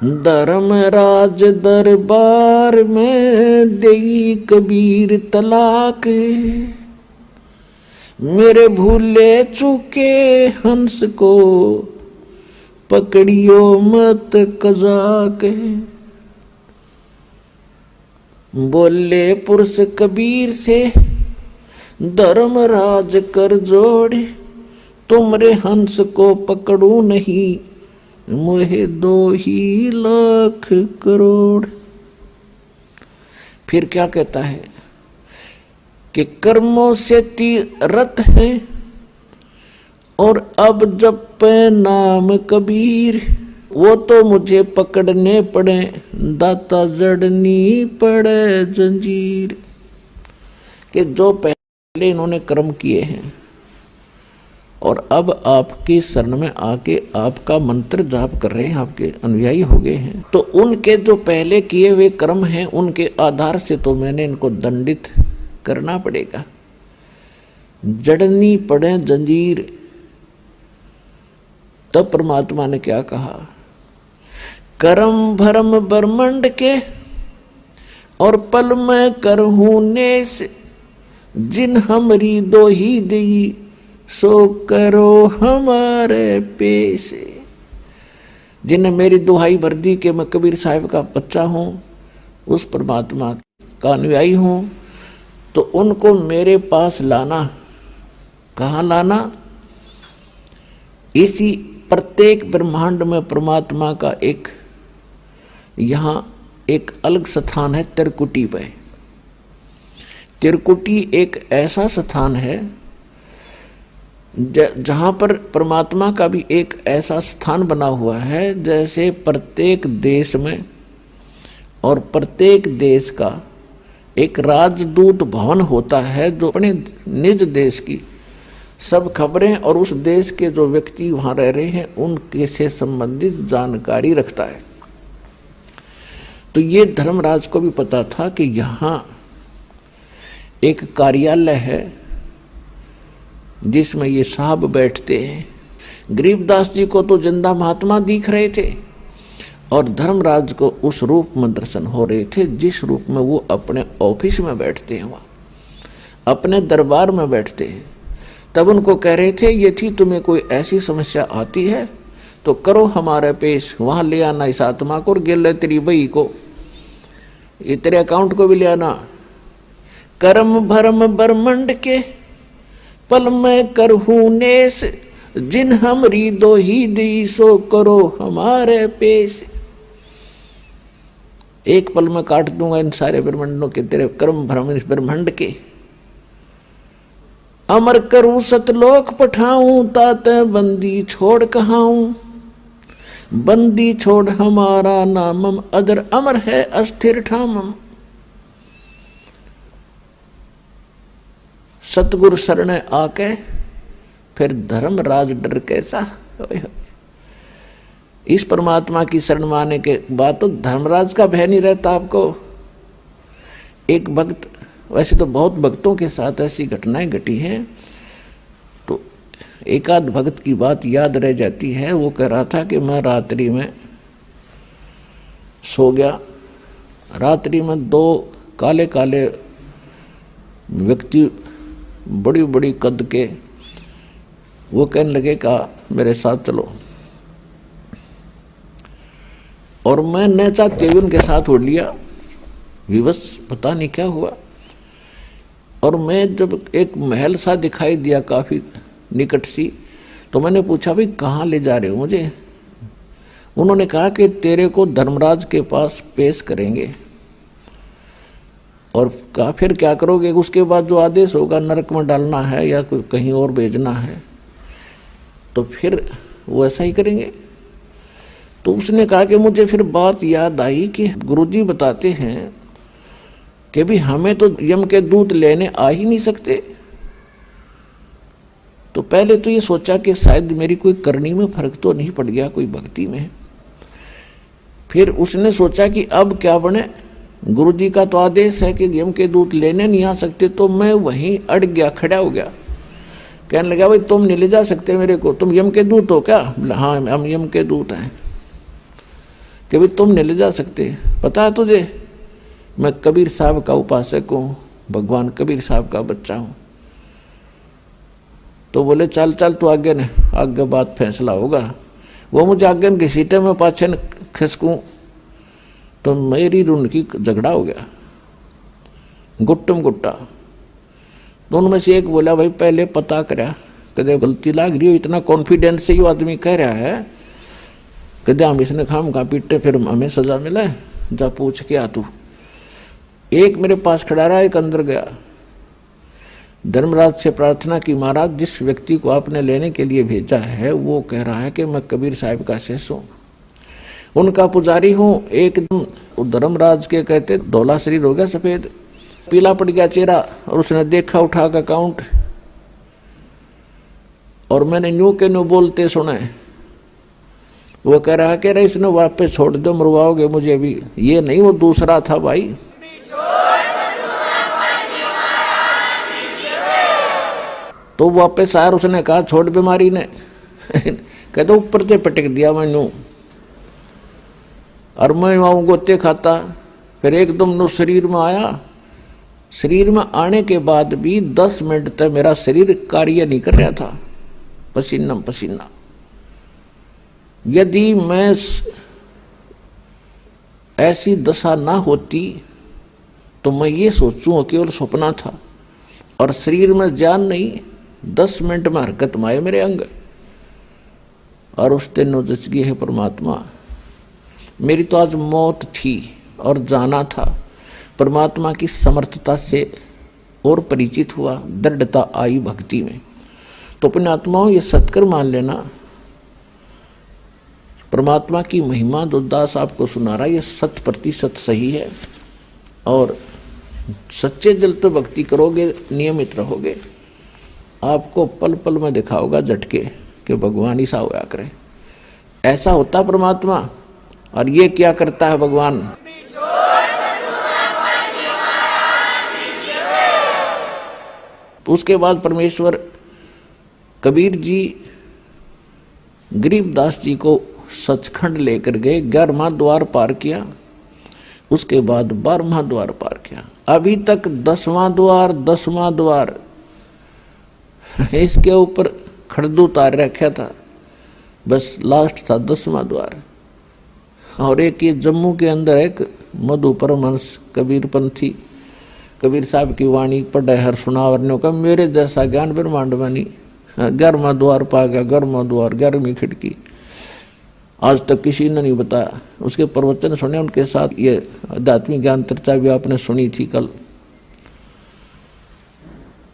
धर्मराज दरबार में देई कबीर तलाक, मेरे भूले चूके हंस को पकड़ियो मत कजाक। बोले पुरुष कबीर से धर्मराज कर जोड़े, तुमरे हंस को पकड़ू नहीं, मोहे 2 लाख करोड़। फिर क्या कहता है कि कर्मों से तीरथ है और अब जब पे नाम कबीर, वो तो मुझे पकड़ने पड़े, दाता जड़नी पड़े जंजीर। कि जो पहले इन्होंने कर्म किए हैं और अब आपकी शरण में आके आपका मंत्र जाप कर रहे हैं, आपके अनुयायी हो गए हैं, तो उनके जो पहले किए हुए कर्म हैं उनके आधार से तो मैंने इनको दंडित करना पड़ेगा, जड़नी पड़े जंजीर। तब परमात्मा ने क्या कहा, कर्म भरम ब्रह्मंड के और पल में करहूं नेस, जिन हमरी दो ही दी सो करो हमारे पेश। जिन्हें मेरी दुहाई भर दी कि मैं कबीर साहिब का बच्चा हूं, उस परमात्मा का अनुयायी हूं, तो उनको मेरे पास लाना। कहाँ लाना? इसी प्रत्येक ब्रह्मांड में परमात्मा का एक यहाँ एक अलग स्थान है, त्रिकुटी पे। त्रिकुटी एक ऐसा स्थान है जहाँ पर परमात्मा का भी एक ऐसा स्थान बना हुआ है, जैसे प्रत्येक देश में और प्रत्येक देश का एक राजदूत भवन होता है, जो अपने निज देश की सब खबरें और उस देश के जो व्यक्ति वहाँ रह रहे हैं उनके से संबंधित जानकारी रखता है। तो ये धर्मराज को भी पता था कि यहाँ एक कार्यालय है जिसमें ये साहब बैठते हैं। गरीबदास जी को तो जिंदा महात्मा दिख रहे थे और धर्मराज को उस रूप में दर्शन हो रहे थे जिस रूप में वो अपने ऑफिस में बैठते हैं, वहाँ अपने दरबार में बैठते हैं। तब उनको कह रहे थे, ये थी तुम्हें कोई ऐसी समस्या आती है तो करो हमारे पेश, वहाँ ले आना इस आत्मा को और गिल तेरी बई को, ये तेरे अकाउंट को भी ले आना। कर्म भरम ब्रह्मंड के पल में करहूं नेस, जिन हमरी दो ही दी सो करो हमारे पेश। एक पल में काट दूंगा इन सारे ब्रह्मंडों के, तेरे कर्म भ्रम इस ब्रह्मंड के। अमर करूं सतलोक पठाऊं, ताते बंदी छोड़ कहाऊं, बंदी छोड़ हमारा नामम, अदर अमर है अस्थिर ठामम। सतगुरु शरण आके फिर धर्मराज डर कैसा। इस परमात्मा की शरण में आने के बाद तो धर्मराज का भय नहीं रहता आपको। एक भक्त, वैसे तो बहुत भक्तों के साथ ऐसी घटनाएं घटी हैं, तो एकाध भक्त की बात याद रह जाती है। वो कह रहा था कि मैं रात्रि में सो गया, रात्रि में 2 काले काले व्यक्ति बड़ी बड़ी कद के, वो कहने लगे का मेरे साथ चलो, और मैं न चाहते हुए उनके साथ उड़ लिया, विवश पता नहीं क्या हुआ। और मैं जब एक महल सा दिखाई दिया काफी निकट सी, तो मैंने पूछा भाई कहाँ ले जा रहे हो मुझे? उन्होंने कहा कि तेरे को धर्मराज के पास पेश करेंगे। और कहा फिर क्या करोगे? उसके बाद जो आदेश होगा, नरक में डालना है या कहीं और भेजना है, तो फिर वो ऐसा ही करेंगे। तो उसने कहा कि मुझे फिर बात याद आई कि गुरुजी बताते हैं कि भी हमें तो यम के दूत लेने आ ही नहीं सकते। तो पहले तो ये सोचा कि शायद मेरी कोई करनी में फर्क तो नहीं पड़ गया, कोई भक्ति में। फिर उसने सोचा कि अब क्या बने, गुरुजी का तो आदेश है कि यम के दूत लेने नहीं आ सकते। तो मैं वहीं अड़ गया, खड़ा हो गया। कहने लगा भाई तुम नहीं ले जा सकते मेरे को, तुम यम के दूत हो क्या? हाँ हम यम के दूत हैं। कि भाई तुम नहीं ले जा सकते, पता है तुझे मैं कबीर साहब का उपासक हूँ, भगवान कबीर साहब का बच्चा हूँ। तो बोले चल चल तू आगे ने, आगे बात फैसला होगा। वो मुझे आगे न घसीटे में पाछे न खिसकूँ तो मेरी उनकी झगड़ा हो गया, गुट्टम गुट्टा। दोनों में से एक बोला भाई पहले पता करा कदे गलती लाग रही हो, इतना कॉन्फिडेंस से ये आदमी कह रहा है कदे हम इसने खाम खा पीटे फिर हमें सजा मिला है, जा पूछ के आ तू। एक मेरे पास खड़ा रहा, एक अंदर गया। धर्मराज से प्रार्थना की, महाराज जिस व्यक्ति को आपने लेने के लिए भेजा है वो कह रहा है कि मैं कबीर साहब का शिष्य हूँ, उनका पुजारी हूँ। एकदम धर्मराज के कहते धौला शरीर हो गया सफेद, पीला पड़ गया चेहरा, और उसने देखा उठा का काउंट, और मैंने न्यू के न्यू बोलते सुने। वो कह रहा कि रे इसने वापस छोड़ दो, मरवाओगे मुझे भी। ये नहीं, वो दूसरा था भाई। तो वापस आया, उसने कहा छोड़ बीमारी ने कहते ऊपर से पटक दिया मैनू, और मैं वहां गोते खाता। फिर एकदम नो शरीर में आया। शरीर में आने के बाद भी 10 मिनट तक मेरा शरीर कार्य नहीं कर रहा था, पसीना पसीना। यदि मैं ऐसी दशा ना होती तो मैं ये सोचूं केवल सपना था, और शरीर में जान नहीं, 10 मिनट में हरकत में आए मेरे अंग। और उस दिन नोजच गई है परमात्मा। मेरी तो आज मौत थी और जाना था, परमात्मा की समर्थता से और परिचित हुआ, दृढ़ता आई भक्ति में। तो अपने आत्माओं ये सत्कर मान लेना, परमात्मा की महिमा जो दास आपको सुना रहा है ये 100% सही है। और सच्चे दिल तो भक्ति करोगे, नियमित रहोगे, आपको पल पल में दिखाओगा झटके कि भगवान ही सा होया करे। ऐसा होता परमात्मा। और ये क्या करता है भगवान, उसके बाद परमेश्वर कबीर जी गरीबदास जी को सचखंड लेकर गए, 11वां द्वार पार किया, उसके बाद 12वां द्वार पार किया। अभी तक 10वां द्वार इसके ऊपर खड़दू उतार रखा था, बस लास्ट था 10वां द्वार। और एक ये जम्मू के अंदर एक मधु परमहंस कबीर पंथी, कबीर साहब की वाणी पढ़े हर सुनावरने का मेरे जैसा ज्ञान ब्रह्मांड बनी, 11वां द्वार पा गया, 11वां द्वार, 11वीं खिड़की। आज तक किसी ने नहीं बताया। उसके प्रवचन सुने, उनके साथ ये आध्यात्मिक ज्ञान चर्चा भी आपने सुनी थी कल।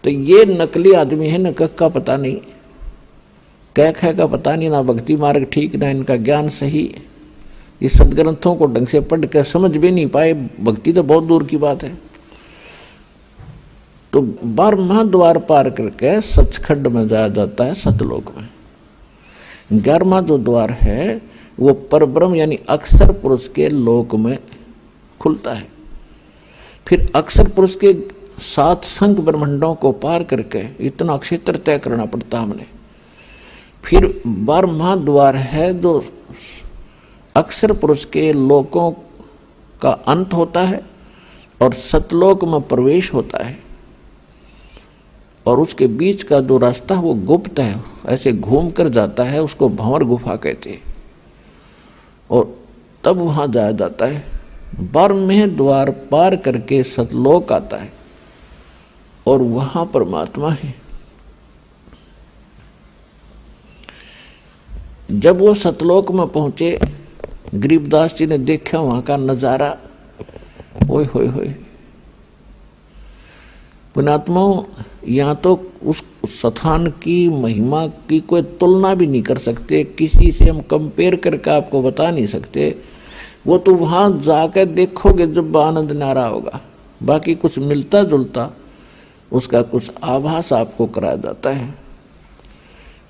तो ये नकली आदमी है, न कख का पता नहीं, कह ख का पता नहीं, ना भक्ति मार्ग ठीक, ना इनका ज्ञान सही। ये सदग्रंथों को ढंग से पढ़ कर समझ भी नहीं पाए, भक्ति तो बहुत दूर की बात है। तो 12वां द्वार पार करके सचखंड में जाया जाता है, सतलोक में। 11वां जो द्वार है वो परब्रह्म यानी अक्षर पुरुष के लोक में खुलता है। फिर अक्षर पुरुष के 7 संख ब्रह्मांडों को पार करके इतना क्षेत्र तय करना पड़ता हमने। फिर 12वां द्वार है जो अक्षर पुरुष के लोकों का अंत होता है और सतलोक में प्रवेश होता है। और उसके बीच का जो रास्ता वो गुप्त है, ऐसे घूम कर जाता है, उसको भंवर गुफा कहते हैं। और तब वहां जाया जाता है। 12वें द्वार पार करके सतलोक आता है और वहां परमात्मा है। जब वो सतलोक में पहुंचे, गरीबदास जी ने देखा वहां का नजारा, ओए होए होए पुणात्माओं, यहाँ तो उस स्थान की महिमा की कोई तुलना भी नहीं कर सकते, किसी से हम कंपेयर करके आपको बता नहीं सकते। वो तो वहाँ जाकर देखोगे जब आनंद नारा होगा। बाकी कुछ मिलता जुलता उसका कुछ आभास आपको कराया जाता है।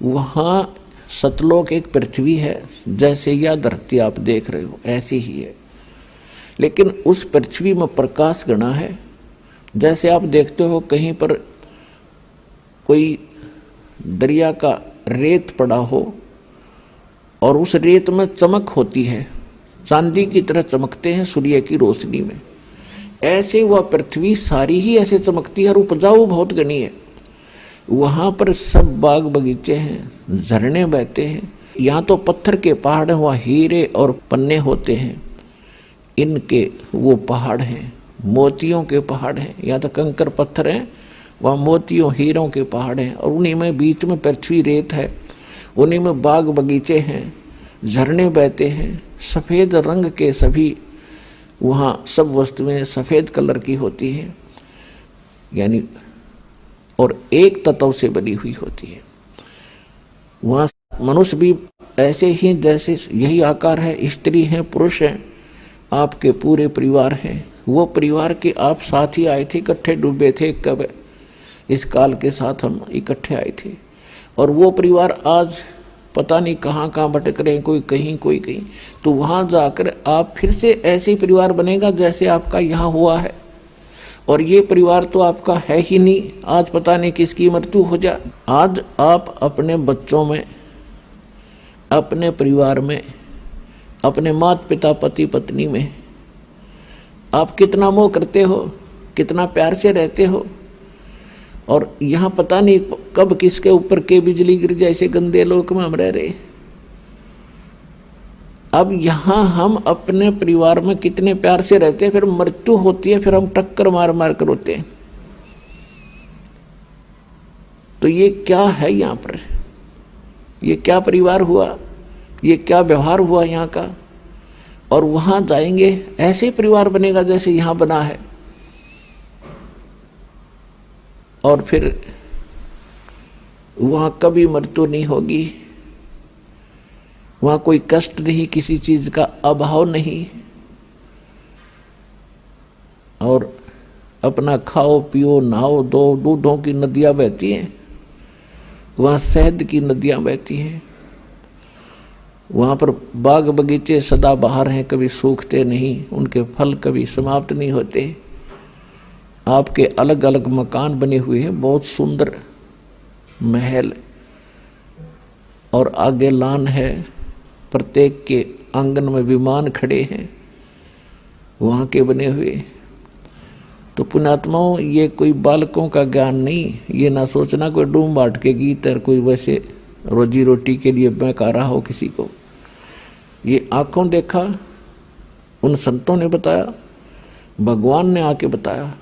वहाँ सतलोक एक पृथ्वी है, जैसे यह धरती आप देख रहे हो ऐसी ही है, लेकिन उस पृथ्वी में प्रकाश गणा है। जैसे आप देखते हो कहीं पर कोई दरिया का रेत पड़ा हो और उस रेत में चमक होती है, चांदी की तरह चमकते हैं सूर्य की रोशनी में। ऐसे वह पृथ्वी सारी ही ऐसे चमकती है और उपजाऊ बहुत गणी है। वहां पर सब बाग बगीचे हैं, झरने बहते हैं। यहाँ तो पत्थर के पहाड़ हैं, वहाँ हीरे और पन्ने होते हैं। इनके वो पहाड़ हैं, मोतियों के पहाड़ हैं। यहाँ तो कंकर पत्थर हैं, वहाँ मोतियों हीरों के पहाड़ हैं। और उन्हीं में बीच में पृथ्वी रेत है, उन्हीं में बाग बगीचे हैं, झरने बहते हैं। सफ़ेद रंग के सभी वहाँ सब वस्तुएं सफ़ेद कलर की होती हैं, यानी और एक तत्व से बनी हुई होती है। वहाँ मनुष्य भी ऐसे ही जैसे यही आकार है, स्त्री हैं, पुरुष हैं, आपके पूरे परिवार हैं। वो परिवार के आप साथ ही आए थे, इकट्ठे डूबे थे, कब इस काल के साथ हम इकट्ठे आए थे। और वो परिवार आज पता नहीं कहाँ कहाँ भटक रहे हैं, कोई कहीं कोई कहीं। तो वहाँ जाकर आप फिर से ऐसे ही परिवार बनेगा जैसे आपका यहाँ हुआ है। और ये परिवार तो आपका है ही नहीं, आज पता नहीं किसकी मृत्यु हो जाए। आज आप अपने बच्चों में, अपने परिवार में, अपने माता पिता पति पत्नी में आप कितना मोह करते हो, कितना प्यार से रहते हो। और यहाँ पता नहीं कब किसके ऊपर के बिजली गिर जाए, ऐसे गंदे लोक में हम रह रहे। अब यहाँ हम अपने परिवार में कितने प्यार से रहते हैं, फिर मृत्यु होती है, फिर हम टक्कर मार मार कर रोते हैं। तो ये क्या है यहाँ पर, ये क्या परिवार हुआ, ये क्या व्यवहार हुआ यहाँ का। और वहाँ जाएंगे ऐसे परिवार बनेगा जैसे यहाँ बना है। और फिर वहाँ कभी मृत्यु नहीं होगी, वहाँ कोई कष्ट नहीं, किसी चीज का अभाव नहीं। और अपना खाओ पियो नहाओ दो, दूधों की नदियाँ बहती हैं, वहाँ शहद की नदियाँ बहती हैं। वहाँ पर बाग बगीचे सदा बहार हैं, कभी सूखते नहीं, उनके फल कभी समाप्त नहीं होते। आपके अलग अलग मकान बने हुए हैं, बहुत सुंदर महल, और आगे लान है, प्रत्येक के आंगन में विमान खड़े हैं वहाँ के बने हुए। तो पुण्यात्माओं, ये कोई बालकों का ज्ञान नहीं, ये ना सोचना कोई डूम बाट के गीत और कोई वैसे रोजी रोटी के लिए बहका रहा हो किसी को। ये आंखों देखा उन संतों ने बताया, भगवान ने आके बताया,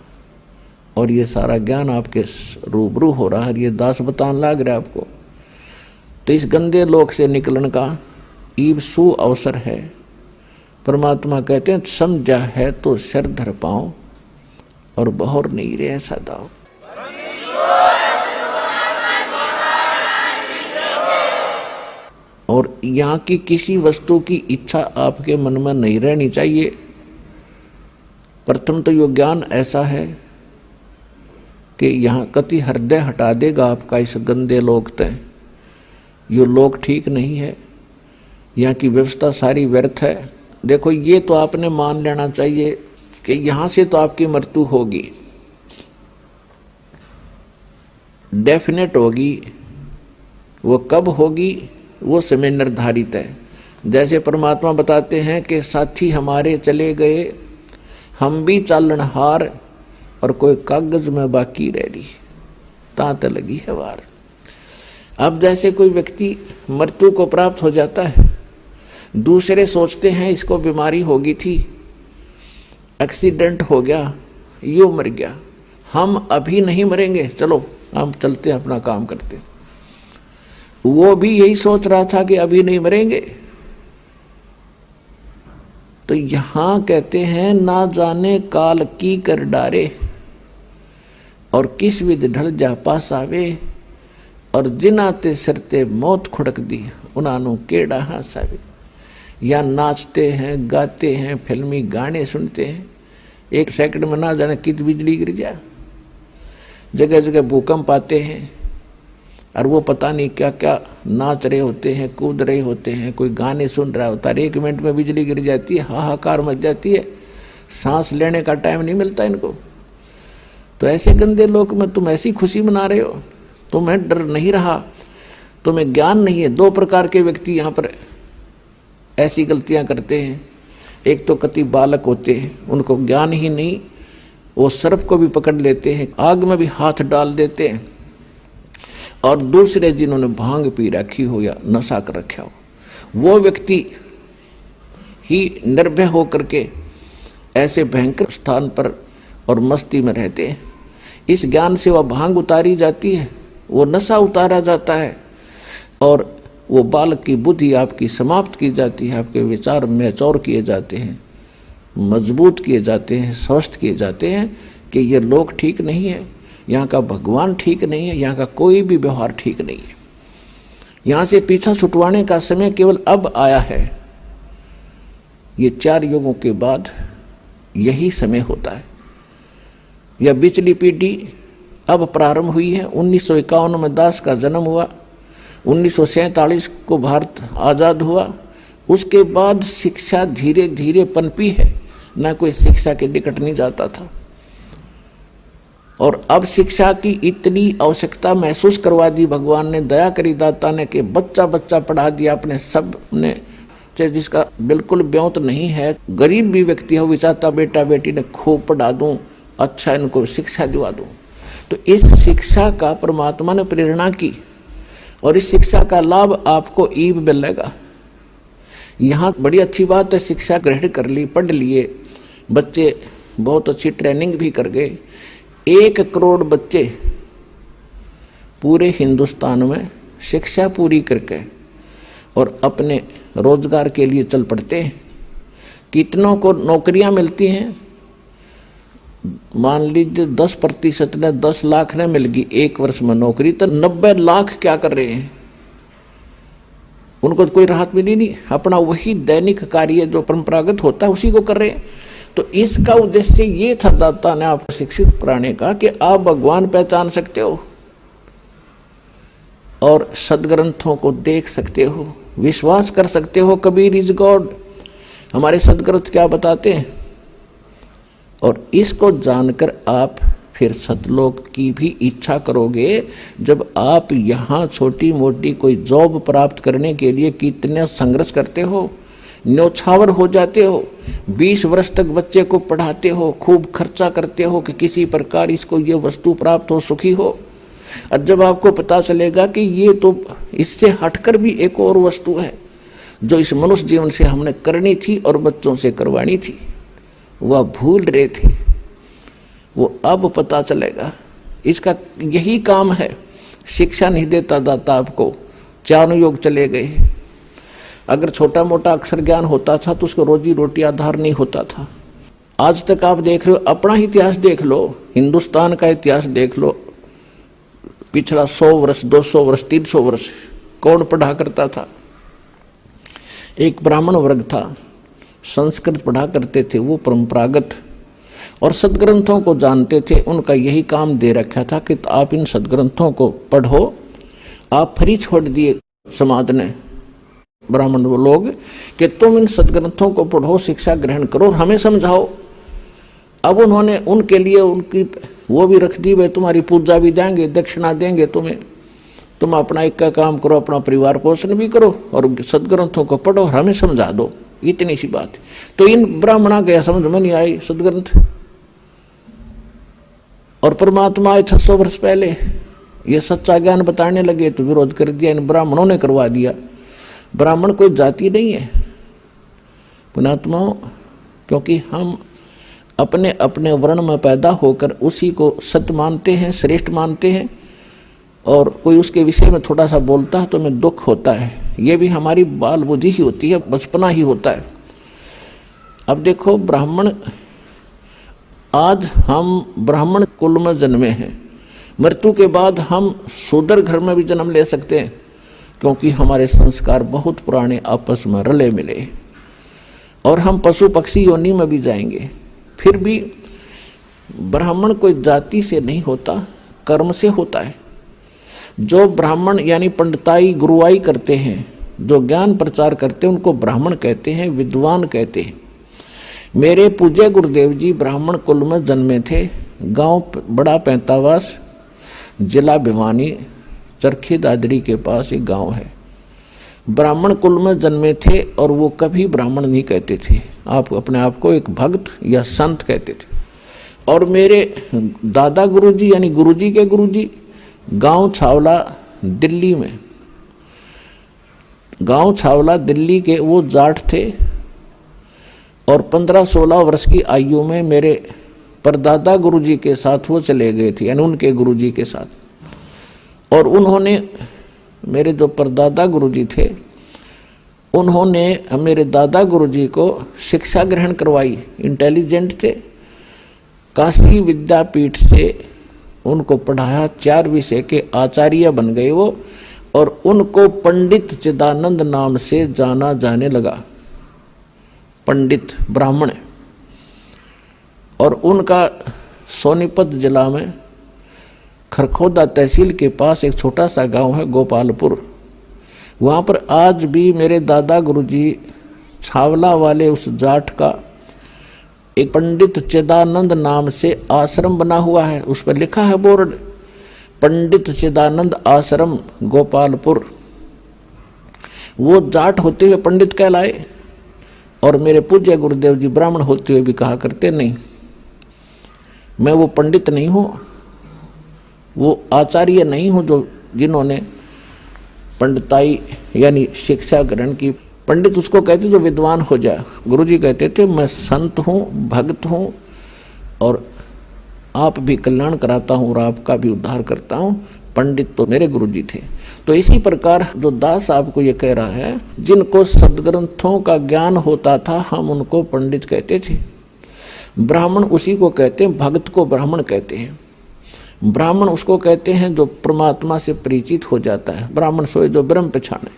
और ये सारा ज्ञान आपके रूबरू हो रहा है, ये दास बतान लाग रहा है आपको। तो इस गंदे लोक से निकलने का ईब सु अवसर है। परमात्मा कहते हैं समझा है तो सिर धर पाओ और बहुर नहीं रे ऐसा दाओ। और यहाँ की किसी वस्तु की इच्छा आपके मन में नहीं रहनी चाहिए। प्रथम तो यो ज्ञान ऐसा है कि यहाँ कति हृदय हटा देगा आपका इस गंदे लोक तय। यो लोक ठीक नहीं है, यहाँ की व्यवस्था सारी व्यर्थ है। देखो ये तो आपने मान लेना चाहिए कि यहाँ से तो आपकी मृत्यु होगी, डेफिनेट होगी। वो कब होगी वो समय निर्धारित है। जैसे परमात्मा बताते हैं कि साथी हमारे चले गए, हम भी चालनहार, और कोई कागज में बाकी रह रही, तांत लगी है वार। अब जैसे कोई व्यक्ति मृत्यु को प्राप्त हो जाता है, दूसरे सोचते हैं इसको बीमारी होगी थी, एक्सीडेंट हो गया, यूं मर गया, हम अभी नहीं मरेंगे, चलो हम चलते अपना काम करते। वो भी यही सोच रहा था कि अभी नहीं मरेंगे। तो यहां कहते हैं ना जाने काल की कर डारे, और किस विध ढल जा पास आवे, और जिनाते सरते मौत खुड़क दी, उनानु केड़ा हासावे। या नाचते हैं, गाते हैं, फिल्मी गाने सुनते हैं, एक सेकंड में ना जाने कित बिजली गिर जाए, जगह जगह भूकंप आते हैं, और वो पता नहीं क्या क्या नाच रहे होते हैं, कूद रहे होते हैं, कोई गाने सुन रहा होता है। 1 मिनट में बिजली गिर जाती है, हाहाकार मच जाती है, सांस लेने का टाइम नहीं मिलता इनको। तो ऐसे गंदे लोक में तुम ऐसी खुशी मना रहे हो, तुम्हें डर नहीं रहा, तुम्हें ज्ञान नहीं है। 2 प्रकार के व्यक्ति यहाँ पर ऐसी गलतियां करते हैं। एक तो कति बालक होते हैं, उनको ज्ञान ही नहीं, वो सर्प को भी पकड़ लेते हैं, आग में भी हाथ डाल देते हैं। और दूसरे जिन्होंने भांग पी रखी हो या नशा कर रखा हो, वो व्यक्ति ही निर्भय होकर के ऐसे भयंकर स्थान पर और मस्ती में रहते हैं। इस ज्ञान से वह भांग उतारी जाती है, वो नशा उतारा जाता है, और वो बालक की बुद्धि आपकी समाप्त की जाती है, आपके विचार मैच्योर किए जाते हैं, मजबूत किए जाते हैं, स्वस्थ किए जाते हैं कि ये लोग ठीक नहीं है, यहाँ का भगवान ठीक नहीं है, यहाँ का कोई भी व्यवहार ठीक नहीं है। यहाँ से पीछा छुटवाने का समय केवल अब आया है। ये 4 युगों के बाद यही समय होता है। यह बिचली पीढ़ी अब प्रारंभ हुई है। 1951 में दास का जन्म हुआ, 1947 को भारत आज़ाद हुआ। उसके बाद शिक्षा धीरे धीरे पनपी है, ना कोई शिक्षा के निकट नहीं जाता था। और अब शिक्षा की इतनी आवश्यकता महसूस करवा दी भगवान ने, दया करी दाता ने, कि बच्चा बच्चा पढ़ा दिया अपने सब ने, चाहे जिसका बिल्कुल ब्योंत नहीं है, गरीब भी व्यक्ति हो, विचारता बेटा बेटी ने खूब पढ़ा दूं, अच्छा इनको शिक्षा दिवा दूं। तो इस शिक्षा का परमात्मा ने प्रेरणा की, और इस शिक्षा का लाभ आपको ईब मिलेगा। यहाँ बड़ी अच्छी बात है, शिक्षा ग्रहण कर ली, पढ़ लिए बच्चे, बहुत अच्छी ट्रेनिंग भी कर गए। 1 करोड़ बच्चे पूरे हिंदुस्तान में शिक्षा पूरी करके और अपने रोजगार के लिए चल पड़ते हैं। कितनों को नौकरियां मिलती हैं? मान लीजिए 10% ने 10 लाख ने मिल गई 1 वर्ष में नौकरी, तो 90 लाख क्या कर रहे हैं? उनको कोई राहत मिली नहीं, अपना वही दैनिक कार्य जो परंपरागत होता है उसी को कर रहे हैं। तो इसका उद्देश्य ये था दाता ने आपको शिक्षित कराने का कि आप भगवान पहचान सकते हो और सदग्रंथों को देख सकते हो, विश्वास कर सकते हो। कबीर इज गॉड, हमारे सदग्रंथ क्या बताते हैं। और इसको जानकर आप फिर सतलोक की भी इच्छा करोगे। जब आप यहाँ छोटी मोटी कोई जॉब प्राप्त करने के लिए कितने संघर्ष करते हो, न्योछावर हो जाते हो, 20 वर्ष तक बच्चे को पढ़ाते हो, खूब खर्चा करते हो कि किसी प्रकार इसको ये वस्तु प्राप्त हो, सुखी हो। और जब आपको पता चलेगा कि ये तो इससे हटकर भी एक और वस्तु है जो इस मनुष्य जीवन से हमने करनी थी और बच्चों से करवानी थी, वह भूल रहे थे, वो अब पता चलेगा। इसका यही काम है। शिक्षा नहीं देता दाता आपको, 4 युग चले गए। अगर छोटा मोटा अक्षर ज्ञान होता था तो उसको रोजी रोटी आधार नहीं होता था। आज तक आप देख रहे हो, अपना इतिहास देख लो, हिंदुस्तान का इतिहास देख लो, पिछला 100 वर्ष 200 वर्ष 300 वर्ष कौन पढ़ा करता था? एक ब्राह्मण वर्ग था, संस्कृत पढ़ा करते थे, वो परंपरागत और सदग्रंथों को जानते थे। उनका यही काम दे रखा था कि आप इन सदग्रंथों को पढ़ो। आप फ्री छोड़ दिए समाज ने, ब्राह्मण लोग, कि तुम इन सदग्रंथों को पढ़ो, शिक्षा ग्रहण करो और हमें समझाओ। अब उन्होंने उनके लिए उनकी वो भी रख दी, वे तुम्हारी पूजा भी देंगे, दक्षिणा देंगे तुम्हें, तुम अपना एक का काम करो, अपना परिवार पोषण भी करो और सदग्रंथों को पढ़ो और हमें समझा दो। इतनी सी बात। तो इन ब्राह्मणा गया समझ में नहीं आई सदग्रंथ, और परमात्मा आए 600 वर्ष पहले, ये सच्चा ज्ञान बताने लगे तो विरोध कर दिया, इन ब्राह्मणों ने करवा दिया। ब्राह्मण कोई जाति नहीं है पुणात्माओं, क्योंकि हम अपने अपने वर्ण में पैदा होकर उसी को सत्य मानते हैं, श्रेष्ठ मानते हैं, और कोई उसके विषय में थोड़ा सा बोलता है तो हमें दुख होता है। ये भी हमारी बाल बुद्धि ही होती है, बचपना ही होता है। अब देखो, ब्राह्मण, आज हम ब्राह्मण कुल में जन्मे हैं, मृत्यु के बाद हम शूद्र घर में भी जन्म ले सकते हैं, क्योंकि हमारे संस्कार बहुत पुराने आपस में रले मिले, और हम पशु पक्षी योनि में भी जाएंगे। फिर भी ब्राह्मण कोई जाति से नहीं होता, कर्म से होता है। जो ब्राह्मण यानी पंडिताई गुरुआई करते हैं, जो ज्ञान प्रचार करते हैं, उनको ब्राह्मण कहते हैं, विद्वान कहते हैं। मेरे पूज्य गुरुदेव जी ब्राह्मण कुल में जन्मे थे। गांव बड़ा पैंतावास, जिला भिवानी, चरखी दादरी के पास एक गांव है। ब्राह्मण कुल में जन्मे थे और वो कभी ब्राह्मण नहीं कहते थे, आप अपने आप को एक भक्त या संत कहते थे। और मेरे दादा गुरुजी यानी गुरुजी के गुरुजी गांव छावला दिल्ली में, गांव छावला दिल्ली के वो जाट थे और 15-16 वर्ष की आयु में मेरे परदादा गुरुजी के साथ वो चले गए थे, यानी उनके गुरुजी के साथ। और उन्होंने, मेरे जो परदादा गुरुजी थे, उन्होंने मेरे दादा गुरुजी को शिक्षा ग्रहण करवाई, इंटेलिजेंट थे, काशी विद्यापीठ से उनको पढ़ाया, 4 विषय के आचार्य बन गए वो, और उनको पंडित चिदानंद नाम से जाना जाने लगा, पंडित ब्राह्मण। और उनका सोनीपत जिला में खरखोदा तहसील के पास एक छोटा सा गांव है गोपालपुर, वहाँ पर आज भी मेरे दादा गुरुजी छावला वाले उस जाट का एक पंडित चिदानंद नाम से आश्रम बना हुआ है, उस पर लिखा है बोर्ड, पंडित चिदानंद आश्रम गोपालपुर। वो जाट होते हुए पंडित कहलाए और मेरे पूज्य गुरुदेव जी ब्राह्मण होते हुए भी कहा करते नहीं, मैं वो पंडित नहीं हूँ, वो आचार्य नहीं हूँ जो जिन्होंने पंडिताई यानी शिक्षा ग्रहण की। पंडित उसको कहते जो विद्वान हो जाए। गुरुजी कहते थे मैं संत हूँ, भक्त हूँ और आप भी कल्याण कराता हूँ और आपका भी उद्धार करता हूँ। पंडित तो मेरे गुरुजी थे। तो इसी प्रकार जो दास आपको ये कह रहा है, जिनको सदग्रंथों का ज्ञान होता था हम उनको पंडित कहते थे। ब्राह्मण उसी को कहते हैं, भक्त को ब्राह्मण कहते हैं। ब्राह्मण उसको कहते हैं जो परमात्मा से परिचित हो जाता है, ब्राह्मण सोए जो ब्रह्म पहचाने।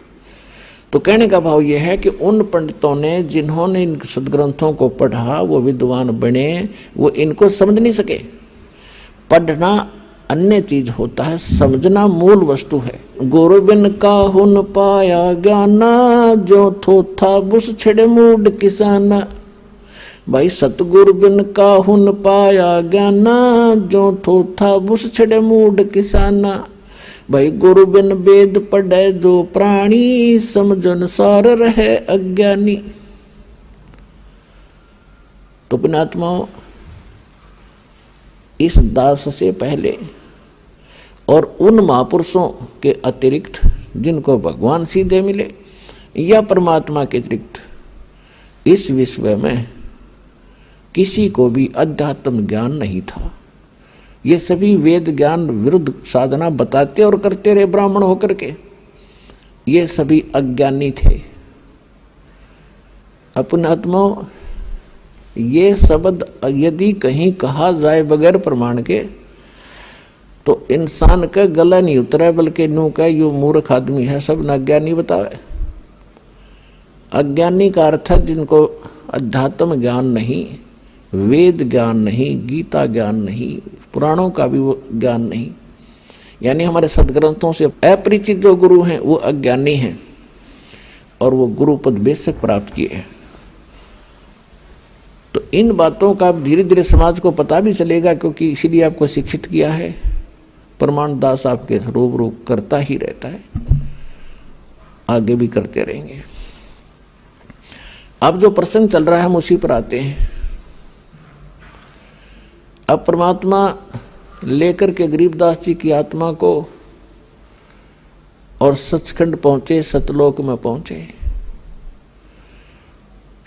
तो कहने का भाव यह है कि उन पंडितों ने जिन्होंने इन सदग्रंथों को पढ़ा वो विद्वान बने, वो इनको समझ नहीं सके। पढ़ना अन्य चीज होता है, समझना मूल वस्तु है। गुरु बिन काहू न पाया ज्ञाना, जो थोथा बुस छिड़े मूड किसाना। भाई सतगुरु बिन काहू न पाया ज्ञाना, जो थोथा बुस छिड़े मूड किसाना। भाई गुरु बिन वेद पढ़े जो प्राणी, समझन सार रहे अज्ञानी। तो पुण्यात्माओं, इस दास से पहले और उन महापुरुषों के अतिरिक्त जिनको भगवान सीधे मिले या परमात्मा के अतिरिक्त इस विश्व में किसी को भी अध्यात्म ज्ञान नहीं था। ये सभी वेद ज्ञान विरुद्ध साधना बताते और करते रहे ब्राह्मण होकर के। ये सभी अज्ञानी थे। पुण्यात्माओं, ये शब्द यदि कहीं कहा जाए बगैर प्रमाण के तो इंसान का गला नहीं उतरा, बल्कि नू का यो मूर्ख आदमी है, सब न अज्ञानी बतावे। अज्ञानी का अर्थ है जिनको अध्यात्म ज्ञान नहीं, वेद ज्ञान नहीं, गीता ज्ञान नहीं, पुराणों का भी वो ज्ञान नहीं, यानी हमारे सदग्रंथों से अपरिचित जो गुरु हैं वो अज्ञानी हैं और वो गुरु पद बेशक प्राप्त किए हैं। तो इन बातों का धीरे धीरे समाज को पता भी चलेगा, क्योंकि इसीलिए आपको शिक्षित किया है। प्रमाण दास आपके रूबरू करता ही रहता है, आगे भी करते रहेंगे। अब जो प्रसंग चल रहा है हम उसी पर आते हैं। अब परमात्मा लेकर के गरीबदास जी की आत्मा को और सचखंड पहुंचे, सतलोक में पहुंचे।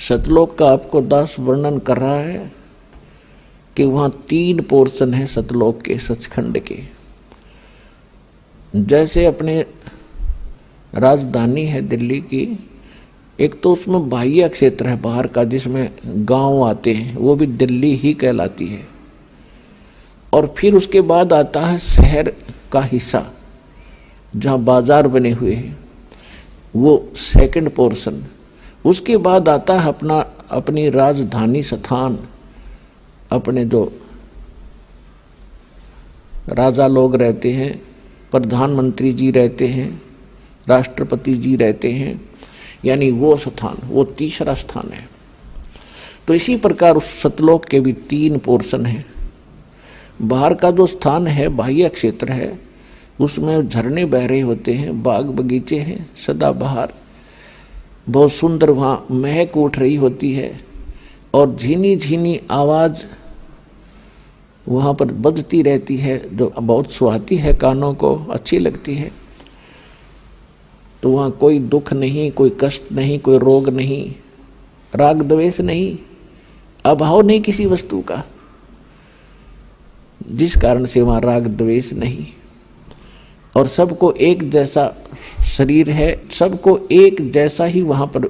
सतलोक का आपको दास वर्णन कर रहा है कि वहां 3 पोर्शन है सतलोक के, सचखंड के। जैसे अपने राजधानी है दिल्ली की, एक तो उसमें बाह्य क्षेत्र है बाहर का जिसमें गांव आते हैं, वो भी दिल्ली ही कहलाती है। और फिर उसके बाद आता है शहर का हिस्सा जहाँ बाजार बने हुए हैं, वो सेकंड पोर्शन। उसके बाद आता है अपनी राजधानी स्थान, अपने जो राजा लोग रहते हैं, प्रधानमंत्री जी रहते हैं, राष्ट्रपति जी रहते हैं, यानी वो स्थान, वो तीसरा स्थान है। तो इसी प्रकार उस सतलोक के भी 3 पोर्शन हैं। बाहर का जो स्थान है, बाह्य क्षेत्र है, उसमें झरने बह रहे होते हैं, बाग बगीचे हैं सदाबहार, बहुत सुंदर वहाँ महक उठ रही होती है और झीनी झीनी आवाज़ वहाँ पर बजती रहती है जो बहुत सुहाती है, कानों को अच्छी लगती है। तो वहाँ कोई दुख नहीं, कोई कष्ट नहीं, कोई रोग नहीं, राग द्वेष नहीं, अभाव नहीं किसी वस्तु का, जिस कारण से वहाँ राग द्वेष नहीं। और सबको एक जैसा शरीर है, सबको एक जैसा ही वहाँ पर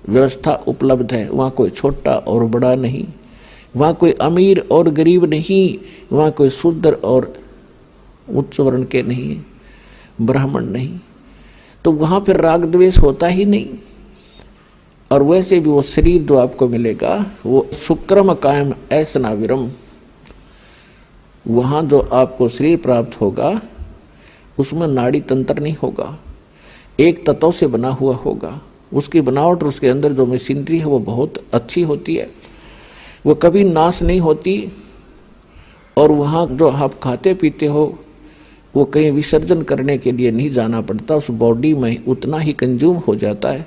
व्यवस्था उपलब्ध है। वहाँ कोई छोटा और बड़ा नहीं, वहाँ कोई अमीर और गरीब नहीं, वहाँ कोई शूद्र और उच्च वर्ण के नहीं, ब्राह्मण नहीं। तो वहाँ पर राग द्वेष होता ही नहीं। और वैसे भी वो शरीर जो आपको मिलेगा वो शुक्रम कायम ऐसना विरम, वहाँ जो आपको शरीर प्राप्त होगा उसमें नाड़ी तंत्र नहीं होगा, एक तत्व से बना हुआ होगा। उसकी बनावट और उसके अंदर जो मशीनरी है वो बहुत अच्छी होती है, वो कभी नाश नहीं होती। और वहाँ जो आप खाते पीते हो वो कहीं विसर्जन करने के लिए नहीं जाना पड़ता, उस बॉडी में उतना ही कंज्यूम हो जाता है।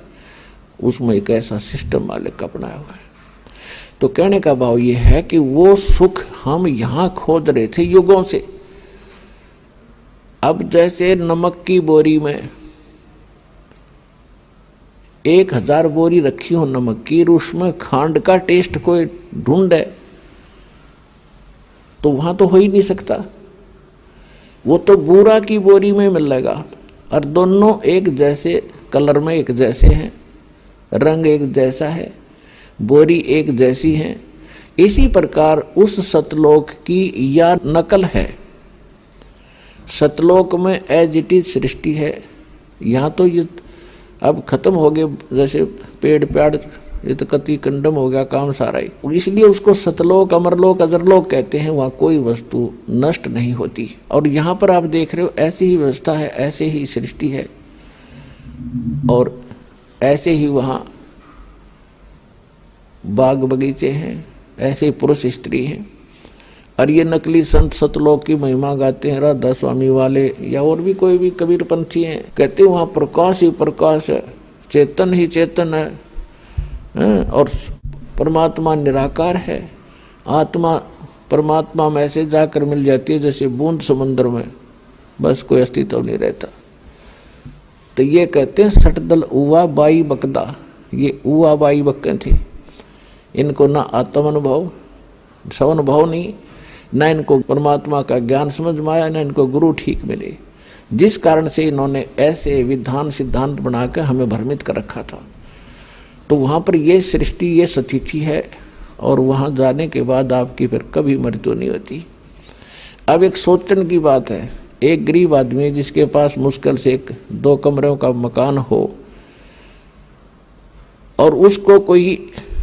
उसमें एक ऐसा सिस्टम मालिक का बनाया हुआ है। तो कहने का भाव ये है कि वो सुख हम यहाँ खोज रहे थे युगों से। अब जैसे नमक की बोरी में 1000 बोरी रखी हो नमक की, उसमें खांड का टेस्ट कोई ढूंढे तो वहां तो हो ही नहीं सकता। वो तो बूरा की बोरी में मिलेगा और दोनों एक जैसे कलर में एक जैसे हैं, रंग एक जैसा है, बोरी एक जैसी है। इसी प्रकार उस सतलोक की या नकल है। सतलोक में एज इट इज सृष्टि है। यहाँ तो ये अब खत्म हो गए, जैसे पेड़ पेड़ ये तो कति कंडम हो गया काम सारा ही। इसलिए उसको सतलोक, अमरलोक, अजरलोक कहते हैं। वहाँ कोई वस्तु नष्ट नहीं होती। और यहाँ पर आप देख रहे हो ऐसी ही व्यवस्था है, ऐसे ही सृष्टि है और ऐसे ही वहाँ बाग बगीचे हैं, ऐसे ही पुरुष स्त्री हैं। और ये नकली संत सतलोक की महिमा गाते हैं, राधा स्वामी वाले या और भी कोई भी कबीर पंथी हैं, कहते हैं वहाँ प्रकाश ही प्रकाश है, चेतन ही चेतन है, और परमात्मा निराकार है। आत्मा परमात्मा में ऐसे जाकर मिल जाती है जैसे बूंद समंदर में, बस कोई अस्तित्व नहीं रहता। तो ये कहते हैं सटदल उवा बाई बकदा, ये उवा बाई बक्के थे। इनको ना आत्म अनुभव, स्वानुभव नहीं, ना इनको परमात्मा का ज्ञान समझ में आया, ना इनको गुरु ठीक मिले, जिस कारण से इन्होंने ऐसे विधान सिद्धांत बनाकर हमें भ्रमित कर रखा था। तो वहाँ पर ये सृष्टि, ये सतिथि है और वहाँ जाने के बाद आपकी फिर कभी मृत्यु नहीं होती। अब एक सोचने की बात है, एक गरीब आदमी जिसके पास मुश्किल से 1-2 कमरों का मकान हो और उसको कोई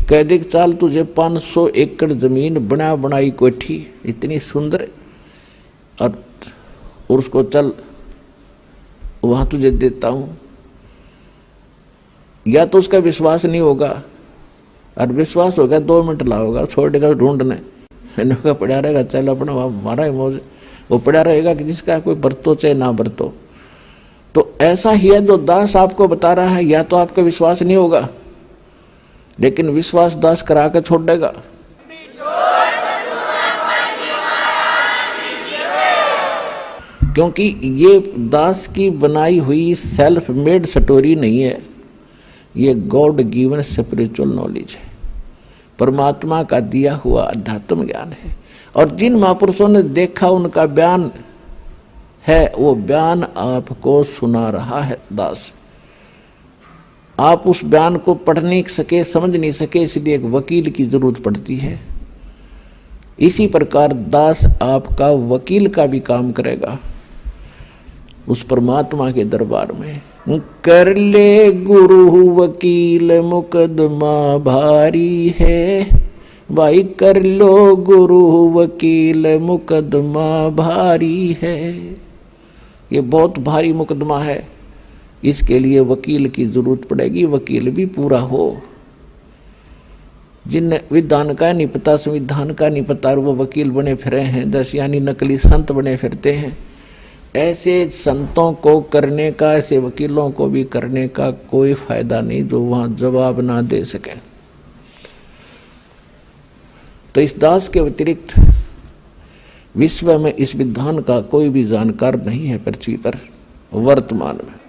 कह दे कि चाल तुझे 500 एकड़ जमीन बना बनाई कोठी इतनी सुंदर और उसको चल वहां तुझे देता हूं, या तो उसका विश्वास नहीं होगा, और विश्वास होगा 2 मिनट लाओगा, छोड़ेगा ढूंढने, इनका पड़ा रहेगा, चल अपना हमारा ही मौज, वो पड़ा रहेगा कि जिसका कोई बरतो चाहे ना बरतो। तो ऐसा ही है जो दास आपको बता रहा है, या तो आपका विश्वास नहीं होगा, लेकिन विश्वास दास करा कर छोड़ देगा। क्योंकि ये दास की बनाई हुई सेल्फ मेड स्टोरी नहीं है, ये गॉड गिवन स्पिरिचुअल नॉलेज है, परमात्मा का दिया हुआ अध्यात्म ज्ञान है। और जिन महापुरुषों ने देखा उनका बयान है, वो बयान आपको सुना रहा है दास। आप उस बयान को पढ़ नहीं सके, समझ नहीं सके, इसलिए एक वकील की जरूरत पड़ती है। इसी प्रकार दास आपका वकील का भी काम करेगा उस परमात्मा के दरबार में। कर ले गुरु वकील मुकदमा भारी है, भाई कर लो गुरु वकील मुकदमा भारी है। ये बहुत भारी मुकदमा है, इसके लिए वकील की जरूरत पड़ेगी। वकील भी पूरा हो, जिन विधान का नहीं पता, संविधान का नहीं पता, और वो वकील बने फिरे हैं, दस यानी नकली संत बने फिरते हैं, ऐसे संतों को करने का, ऐसे वकीलों को भी करने का कोई फायदा नहीं जो वहां जवाब ना दे सके। तो इस दास के अतिरिक्त विश्व में इस विधान का कोई भी जानकार नहीं है पृथ्वी पर वर्तमान में।